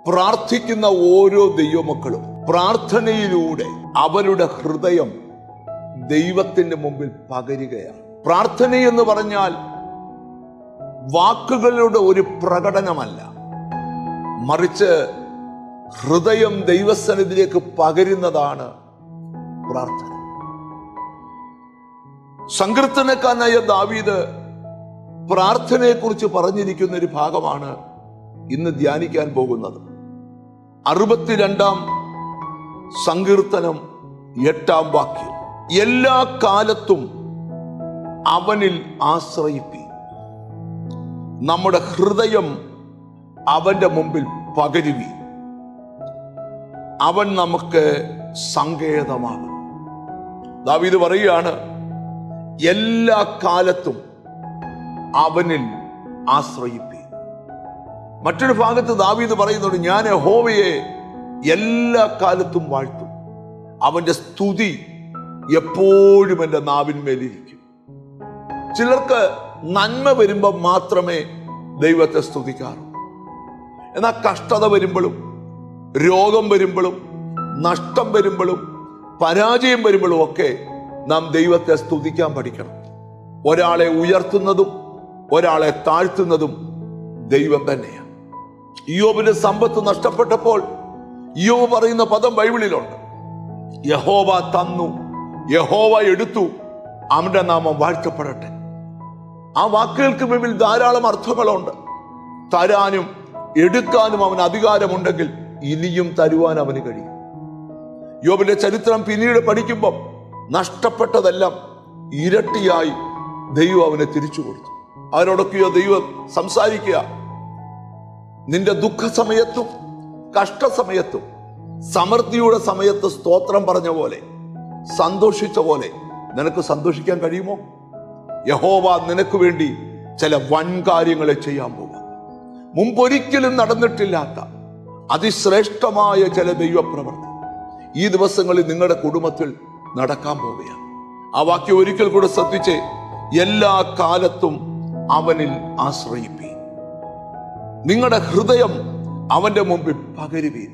പ്രാർത്ഥിക്കുന്ന ഓരോ ദൈവമക്കളും പ്രാർത്ഥനയിലൂടെ അവരുടെ ഹൃദയം ദൈവത്തിന്റെ മുമ്പിൽ പകരുകയാണ്. പ്രാർത്ഥന എന്ന് പറഞ്ഞാൽ വാക്കുകളുടെ ഒരു പ്രകടനമല്ല, മറിച്ച് ഹൃദയം ദൈവസന്നിധിയിലേക്ക് പകരുന്നതാണ് പ്രാർത്ഥന. സങ്കീർത്തനക്കാരനായ ദാവീദ് പ്രാർത്ഥനയെക്കുറിച്ച് പറഞ്ഞിരിക്കുന്ന ഒരു ഭാഗമാണ് ഇന്ന് ധ്യാനിക്കാൻ പോകുന്നത്. 62-ാം സങ്കീർത്തനം 8-ാം വാക്യം. എല്ലാ കാലത്തും അവനിൽ ആശ്രയിപ്പി, നമ്മുടെ ഹൃദയം അവന്റെ മുമ്പിൽ പകരുവി, അവൻ നമുക്ക് സങ്കേതമാകും. ദാവീദ് പറയുകയാണ്, എല്ലാ കാലത്തും അവനിൽ ആശ്രയിപ്പി. മറ്റൊരു ഭാഗത്ത് ദാവീദ് പറയുന്നുണ്ട്, ഞാൻ യഹോവയെ എല്ലാ കാലത്തും വാഴ്ത്തും, അവന്റെ സ്തുതി എപ്പോഴും എൻ്റെ നാവിന്മേലിരിക്കും. ചിലർക്ക് നന്മ വരുമ്പോൾ മാത്രമേ ദൈവത്തെ സ്തുതിക്കാറുള്ളൂ. എന്നാൽ കഷ്ടത വരുമ്പോഴും രോഗം വരുമ്പോഴും നഷ്ടം വരുമ്പോഴും പരാജയം വരുമ്പോഴും ഒക്കെ നാം ദൈവത്തെ സ്തുതിക്കാൻ പഠിക്കണം. ഒരാളെ ഉയർത്തുന്നതും ഒരാളെ താഴ്ത്തുന്നതും ദൈവം തന്നെയാണ്. ഇയ്യോബിന്റെ സമ്പത്ത് നഷ്ടപ്പെട്ടപ്പോൾ ഇയ്യോബ് പറയുന്ന പദം ബൈബിളിലുണ്ട്, യഹോവ തന്നു, യഹോവ എടുത്തു, അവന്റെ നാമം വാഴ്ത്തപ്പെടട്ടെ. ആ വാക്കുകൾക്ക് മുമ്പിൽ ധാരാളം അർത്ഥങ്ങളുണ്ട്. തരാനും എടുക്കാനും അവന് അധികാരമുണ്ടെങ്കിൽ ഇനിയും തരുവാൻ അവന് കഴിയും. യോബിന്റെ ചരിത്രം പിന്നീട് പഠിക്കുമ്പോൾ നഷ്ടപ്പെട്ടതെല്ലാം ഇരട്ടിയായി ദൈവം അവനെ തിരിച്ചു കൊടുത്തു. അവരോടൊക്കെയോ ദൈവം സംസാരിക്കുക, നിന്റെ ദുഃഖ സമയത്തും കഷ്ടസമയത്തും സമൃദ്ധിയുടെ സമയത്ത് സ്തോത്രം പറഞ്ഞ പോലെ, സന്തോഷിച്ച പോലെ നിനക്ക് സന്തോഷിക്കാൻ കഴിയുമോ? യഹോവ നിനക്ക് വേണ്ടി ചില വൻ കാര്യങ്ങളെ ചെയ്യാൻ പോകുക, മുമ്പൊരിക്കലും നടന്നിട്ടില്ലാത്ത അതിശ്രേഷ്ഠമായ ചില ദൈവപ്രവൃത്തി ഈ ദിവസങ്ങളിൽ നിങ്ങളുടെ കുടുംബത്തിൽ നടക്കാൻ പോവുകയാണ്. ആ വാക്യം ഒരിക്കൽ കൂടെ ശ്രദ്ധിച്ച്, എല്ലാ കാലത്തും അവനിൽ ആശ്രയിപ്പീൻ, നിങ്ങളുടെ ഹൃദയം അവന്റെ മുമ്പിൽ പകരുവീൻ.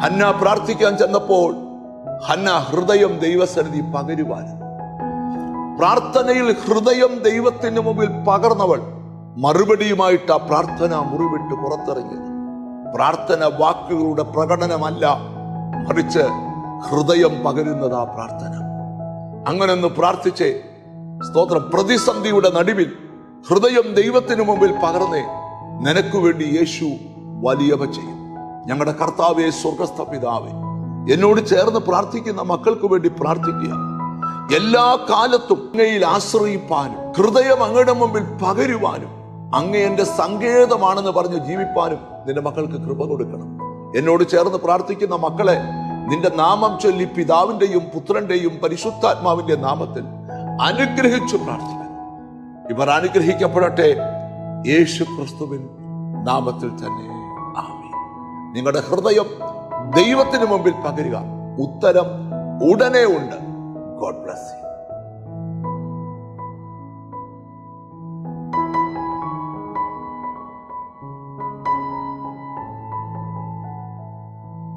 ഹന്ന പ്രാർത്ഥിക്കാൻ ചെന്നപ്പോൾ ഹന്ന ഹൃദയം ദൈവസന്നിധി പകരുവാൻ, പ്രാർത്ഥനയിൽ ഹൃദയം ദൈവത്തിന് മുമ്പിൽ പകർന്നവൾ മറുപടിയുമായിട്ട് ആ പ്രാർത്ഥന മുറിവിട്ട് പുറത്തിറങ്ങിയത്. പ്രാർത്ഥന വാക്കുകളുടെ പ്രകടനമല്ല, മറിച്ച് ഹൃദയം പകരുന്നത് ആ പ്രാർത്ഥന. അങ്ങനൊന്ന് പ്രാർത്ഥിച്ചേ, സ്തോത്രം. പ്രതിസന്ധിയുടെ നടുവിൽ ഹൃദയം ദൈവത്തിന് മുമ്പിൽ പകർന്നേ, നിനക്ക് വേണ്ടി യേശു വലിയവ ചെയ്യും. ഞങ്ങളുടെ കർത്താവേ, സ്വർഗസ്ഥ പിതാവേ, എന്നോട് ചേർന്ന് പ്രാർത്ഥിക്കുന്ന മക്കൾക്ക് വേണ്ടി പ്രാർത്ഥിക്കുക. എല്ലാ കാലത്തും അങ്ങയിൽ ആശ്രയിപ്പാനും ഹൃദയം അങ്ങയുടെ മുമ്പിൽ പകരുവാനും അങ്ങ് എന്റെ സങ്കേതമാണെന്ന് പറഞ്ഞ് ജീവിപ്പാനും നിന്റെ മക്കൾക്ക് കൃപ കൊടുക്കണം. എന്നോട് ചേർന്ന് പ്രാർത്ഥിക്കുന്ന മക്കളെ നിന്റെ നാമം ചൊല്ലി പിതാവിന്റെയും പുത്രന്റെയും പരിശുദ്ധാത്മാവിന്റെ നാമത്തിൽ അനുഗ്രഹിച്ചു പ്രാർത്ഥിക്കുന്നു. ഇവർ അനുഗ്രഹിക്കപ്പെടട്ടെ യേശു ക്രിസ്തുവിൻ നാമത്തിൽ തന്നെ, ആമേൻ. നിങ്ങളുടെ ഹൃദയം ദൈവത്തിന് മുമ്പിൽ പകരുക, ഉത്തരം ഉടനെ ഉണ്ട്. God bless you.